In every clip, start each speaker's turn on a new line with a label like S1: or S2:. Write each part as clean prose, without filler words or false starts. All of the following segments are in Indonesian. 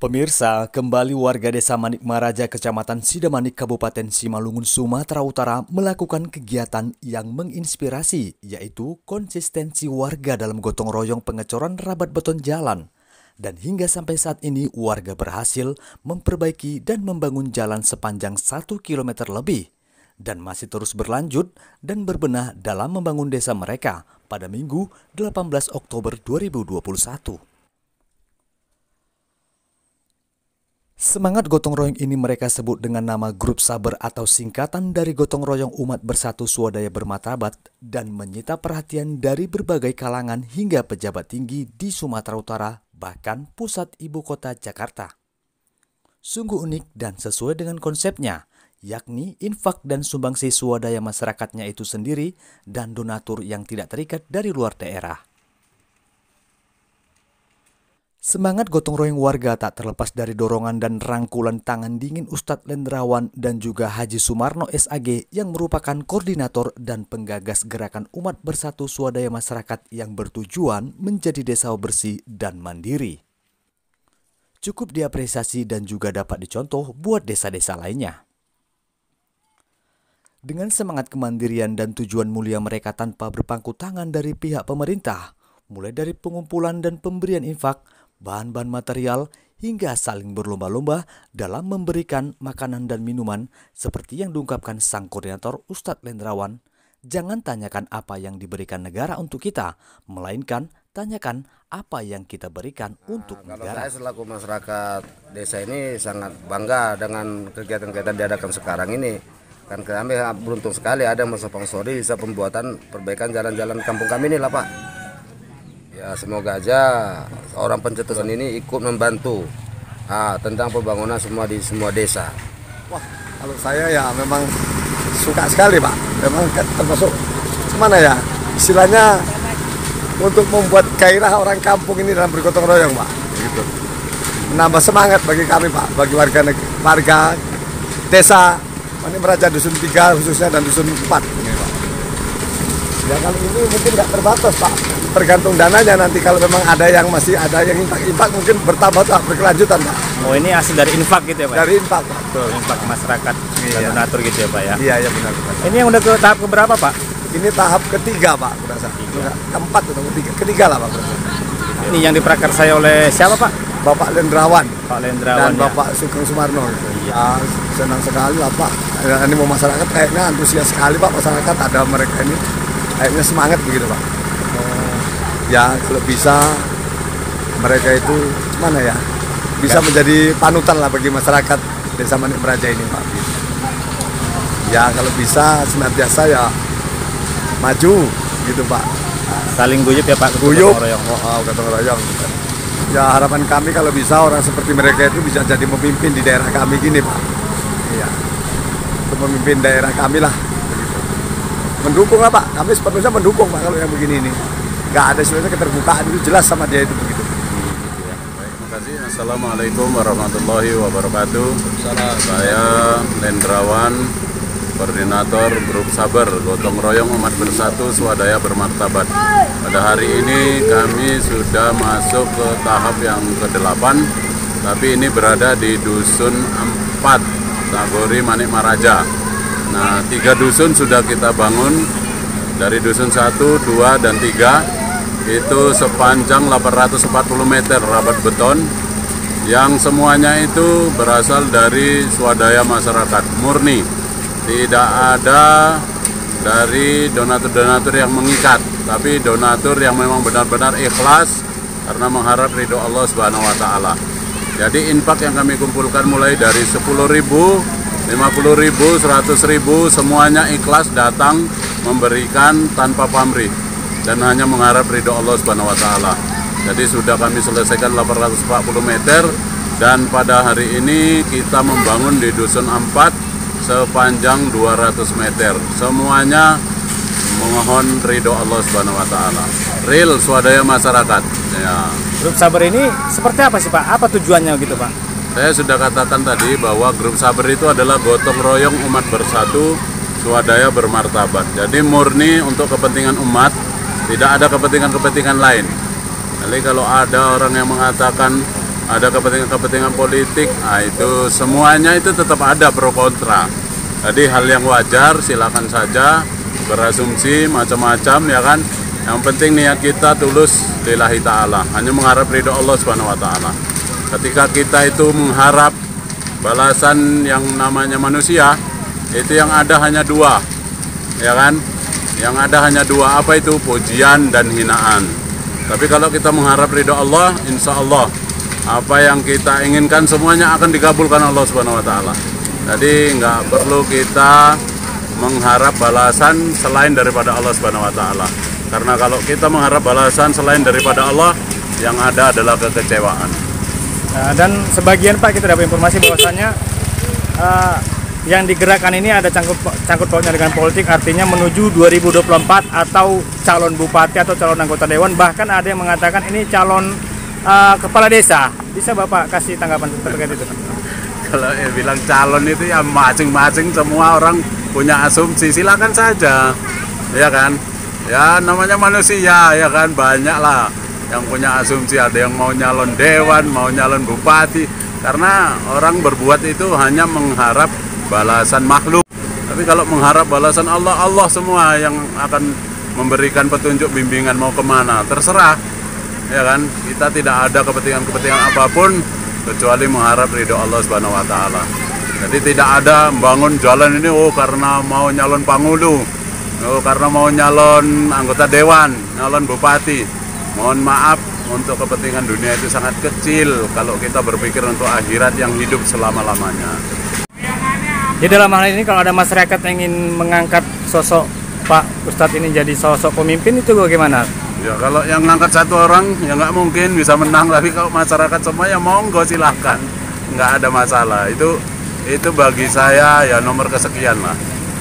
S1: Pemirsa, kembali warga Desa Manik Maraja, Kecamatan Sidamanik, Kabupaten Simalungun, Sumatera Utara melakukan kegiatan yang menginspirasi, yaitu konsistensi warga dalam gotong royong pengecoran rabat beton jalan. Dan hingga sampai saat ini warga berhasil memperbaiki dan membangun jalan sepanjang 1 km lebih. Dan masih terus berlanjut dan berbenah dalam membangun desa mereka pada Minggu 18 Oktober 2021. Semangat gotong royong ini mereka sebut dengan nama Grup Sabar atau singkatan dari Gotong Royong Umat Bersatu Swadaya Bermartabat, dan menyita perhatian dari berbagai kalangan hingga pejabat tinggi di Sumatera Utara, bahkan pusat ibu kota Jakarta. Sungguh unik dan sesuai dengan konsepnya, yakni infak dan sumbangsi swadaya masyarakatnya itu sendiri dan donatur yang tidak terikat dari luar daerah. Semangat gotong royong warga tak terlepas dari dorongan dan rangkulan tangan dingin Ustadz Lendrawan dan juga Haji Sumarno SAG yang merupakan koordinator dan penggagas gerakan Umat Bersatu Swadaya Masyarakat yang bertujuan menjadi desa bersih dan mandiri. Cukup diapresiasi dan juga dapat dicontoh buat desa-desa lainnya. Dengan semangat kemandirian dan tujuan mulia mereka tanpa berpangku tangan dari pihak pemerintah, mulai dari pengumpulan dan pemberian infak, bahan-bahan material, hingga saling berlomba-lomba dalam memberikan makanan dan minuman, seperti yang diungkapkan sang koordinator Ustadz Lendrawan. Jangan tanyakan apa yang diberikan negara untuk kita, melainkan tanyakan apa yang kita berikan untuk negara.
S2: Saya selaku masyarakat desa ini sangat bangga dengan kegiatan-kegiatan diadakan sekarang ini. Kan kami beruntung sekali ada mensponsori bisa pembuatan perbaikan jalan-jalan kampung kami ini lah Pak. Ya, semoga aja orang pencetusan ini ikut membantu tentang pembangunan di semua desa.
S3: Wah, kalau saya ya memang suka sekali Pak. Memang termasuk gimana ya, istilahnya untuk membuat gairah orang kampung ini dalam bergotong royong Pak. Gitu. Menambah semangat bagi kami Pak, bagi warga desa Manik Maraja Dusun 3 khususnya dan Dusun 4 ini Pak. Ya kalau ini mungkin nggak terbatas Pak, tergantung dananya nanti kalau memang ada yang masih ada yang infak mungkin bertambah tak berkelanjutan Pak.
S1: Oh, ini hasil dari infak gitu ya Pak?
S3: Dari infak Pak.
S1: Betul, infak masyarakat dan donatur gitu ya Pak ya?
S3: Iya benar.
S1: Ini yang udah ke tahap keberapa Pak?
S3: Ini tahap ketiga Pak, berasa. Keempat atau ketiga lah Pak.
S1: Ini yang diprakarsai oleh siapa Pak?
S3: Bapak Lendrawan.
S1: Pak Lendrawan
S3: dan
S1: ya?
S3: Bapak Sugeng Sumarno. Ya, senang sekali lah Pak. Ini mau masyarakat kayaknya antusias sekali Pak, masyarakat ada mereka ini kayaknya semangat begitu Pak. Ya kalau bisa mereka itu mana ya bisa menjadi panutan lah bagi masyarakat Desa Manik Maraja ini Pak. Ya kalau bisa senantiasa ya maju gitu Pak.
S1: Saling guyup ya Pak?
S3: Guyup, gotong royong. Ya harapan kami kalau bisa orang seperti mereka itu bisa jadi pemimpin di daerah kami gini Pak. Iya, untuk memimpin daerah kami lah. Mendukung lah Pak, kami sepenuhnya mendukung Pak kalau yang begini ini. Gak ada sebenarnya keterbukaan itu jelas sama dia itu begitu.
S4: Baik, terima kasih. Assalamualaikum warahmatullahi wabarakatuh. Saya Lendrawan, koordinator Grup Sabar Gotong Royong Umat Bersatu Swadaya Bermartabat. Pada hari ini kami sudah masuk ke tahap yang ke-8, tapi ini berada di Dusun 4, Nagori Manik Maraja. Nah, 3 dusun sudah kita bangun, dari Dusun 1, 2, dan 3, itu sepanjang 840 meter rabat beton, yang semuanya itu berasal dari swadaya masyarakat, murni. Tidak ada dari donatur-donatur yang mengikat, tapi donatur yang memang benar-benar ikhlas karena mengharap ridho Allah Subhanahu wa Ta'ala. Jadi infak yang kami kumpulkan mulai dari 10.000, 50.000, 100.000, semuanya ikhlas datang memberikan tanpa pamrih dan hanya mengharap ridho Allah Subhanahu wa Ta'ala. Jadi sudah kami selesaikan 840 meter dan pada hari ini kita membangun di Dusun 4 sepanjang 200 meter. Semuanya mohon ridho Allah Subhanahu wa Ta'ala. Real swadaya masyarakat. Ya.
S1: Grup Sabar ini seperti apa sih Pak? Apa tujuannya gitu Pak?
S4: Saya sudah katakan tadi bahwa Grup Sabar itu adalah gotong royong umat bersatu swadaya bermartabat. Jadi murni untuk kepentingan umat, tidak ada kepentingan-kepentingan lain. Jadi kalau ada orang yang mengatakan ada kepentingan-kepentingan politik, nah itu semuanya itu tetap ada pro kontra. Jadi hal yang wajar, silakan saja berasumsi macam-macam ya kan. Yang penting niat kita tulus lillahi ta'ala, hanya mengharap ridho Allah Subhanahu wa ta'ala. Ketika kita itu mengharap balasan yang namanya manusia, itu yang ada hanya dua, ya kan? Yang ada hanya dua, apa itu? Pujian dan hinaan. Tapi kalau kita mengharap ridho Allah, insya Allah apa yang kita inginkan semuanya akan dikabulkan Allah Subhanahu wa ta'ala. Jadi nggak perlu kita mengharap balasan selain daripada Allah Subhanahu wa ta'ala. Karena kalau kita mengharap balasan selain daripada Allah, yang ada adalah kekecewaan.
S5: Nah, dan sebagian Pak kita dapat informasi bahwasannya yang digerakkan ini ada cangkut pautnya dengan politik, artinya menuju 2024 atau calon bupati atau calon anggota dewan, bahkan ada yang mengatakan ini calon kepala desa. Bisa Bapak kasih tanggapan terkait itu?
S4: Kalau bilang calon itu ya masing-masing semua orang punya asumsi, silakan saja, ya kan? Ya namanya manusia, ya kan, banyak lah yang punya asumsi, ada yang mau nyalon dewan, mau nyalon bupati, karena orang berbuat itu hanya mengharap balasan makhluk. Tapi kalau mengharap balasan Allah, Allah semua yang akan memberikan petunjuk bimbingan mau kemana, terserah, ya kan. Kita tidak ada kepentingan apapun kecuali mengharap ridho Allah Subhanahu wa ta'ala. Jadi tidak ada membangun jalan ini karena mau nyalon Panghulu, karena mau nyalon anggota dewan, nyalon bupati. Mohon maaf, untuk kepentingan dunia itu sangat kecil kalau kita berpikir untuk akhirat yang hidup selama-lamanya.
S5: Jadi dalam hal ini kalau ada masyarakat yang ingin mengangkat sosok Pak Ustadz ini jadi sosok pemimpin, itu bagaimana?
S4: Ya kalau yang ngangkat satu orang ya nggak mungkin bisa menang, tapi kalau masyarakat semua ya monggo silahkan, nggak ada masalah. Itu bagi saya ya nomor kesekian lah.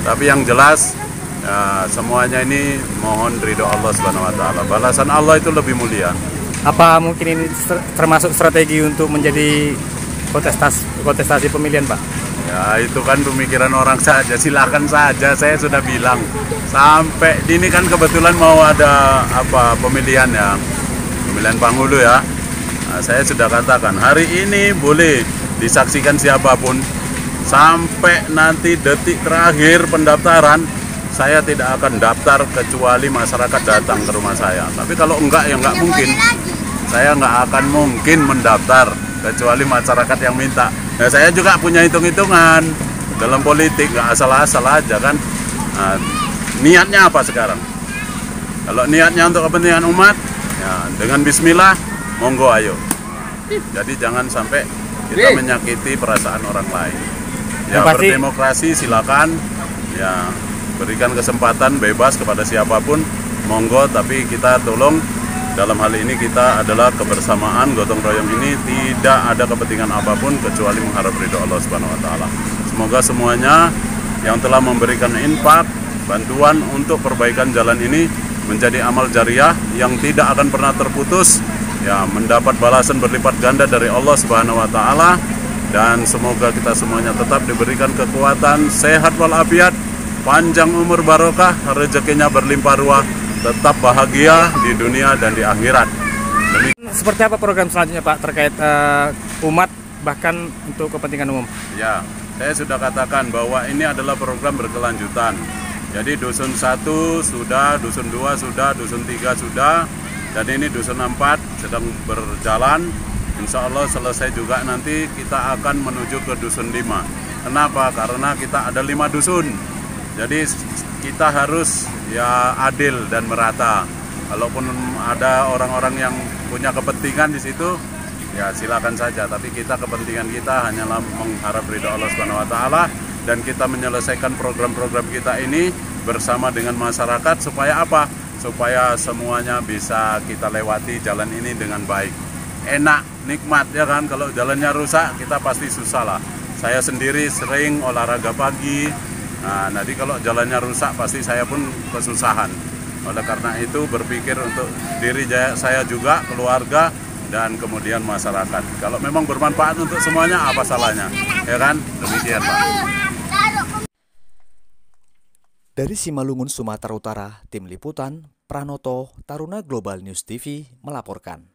S4: Tapi yang jelas ya, semuanya ini mohon ridho Allah Subhanahu wa ta'ala. Balasan Allah itu lebih mulia.
S5: Apa mungkin ini termasuk strategi untuk menjadi kontestasi pemilihan, Pak?
S4: Ya itu kan pemikiran orang saja, silakan saja. Saya sudah bilang sampai ini kan kebetulan mau ada pemilihan ya, pemilihan Panghulu ya. Nah, saya sudah katakan hari ini boleh disaksikan siapapun, sampai nanti detik terakhir pendaftaran saya tidak akan daftar kecuali masyarakat datang ke rumah saya. Tapi kalau enggak ya enggak mungkin. Saya enggak akan mungkin mendaftar kecuali masyarakat yang minta. Nah, saya juga punya hitung-hitungan dalam politik, enggak asal-asal aja kan. Nah, niatnya apa sekarang? Kalau niatnya untuk kepentingan umat, ya dengan bismillah, monggo ayo. Jadi jangan sampai kita menyakiti perasaan orang lain. Ya berdemokrasi silakan, ya berikan kesempatan bebas kepada siapapun, monggo, tapi kita tolong dalam hal ini kita adalah kebersamaan gotong royong ini, tidak ada kepentingan apapun kecuali mengharap ridho Allah Subhanahu wa ta'ala. Semoga semuanya yang telah memberikan infak, bantuan untuk perbaikan jalan ini menjadi amal jariah yang tidak akan pernah terputus, ya mendapat balasan berlipat ganda dari Allah Subhanahu wa ta'ala, dan semoga kita semuanya tetap diberikan kekuatan, sehat walafiat, panjang umur barokah, rezekinya berlimpah ruah, tetap bahagia di dunia dan di akhirat.
S5: Seperti apa program selanjutnya Pak terkait umat bahkan untuk kepentingan umum?
S4: Ya, saya sudah katakan bahwa ini adalah program berkelanjutan. Jadi dusun 1 sudah, dusun 2 sudah, dusun 3 sudah, dan ini dusun 4 sedang berjalan. Insya Allah selesai juga nanti kita akan menuju ke dusun 5. Kenapa? Karena kita ada 5 dusun. Jadi kita harus ya adil dan merata. Kalaupun ada orang-orang yang punya kepentingan di situ, ya silakan saja. Tapi kita kepentingan kita hanyalah mengharap ridho Allah Subhanahu wa ta'ala, dan kita menyelesaikan program-program kita ini bersama dengan masyarakat supaya apa? Supaya semuanya bisa kita lewati jalan ini dengan baik. Enak, nikmat ya kan. Kalau jalannya rusak kita pasti susah lah. Saya sendiri sering olahraga pagi. Nah, nanti kalau jalannya rusak pasti saya pun kesusahan. Oleh karena itu berpikir untuk diri saya juga, keluarga, dan kemudian masyarakat. Kalau memang bermanfaat untuk semuanya, apa salahnya? Ya kan? Demikian Pak.
S1: Dari Simalungun, Sumatera Utara, Tim Liputan, Pranoto, Taruna Global News TV melaporkan.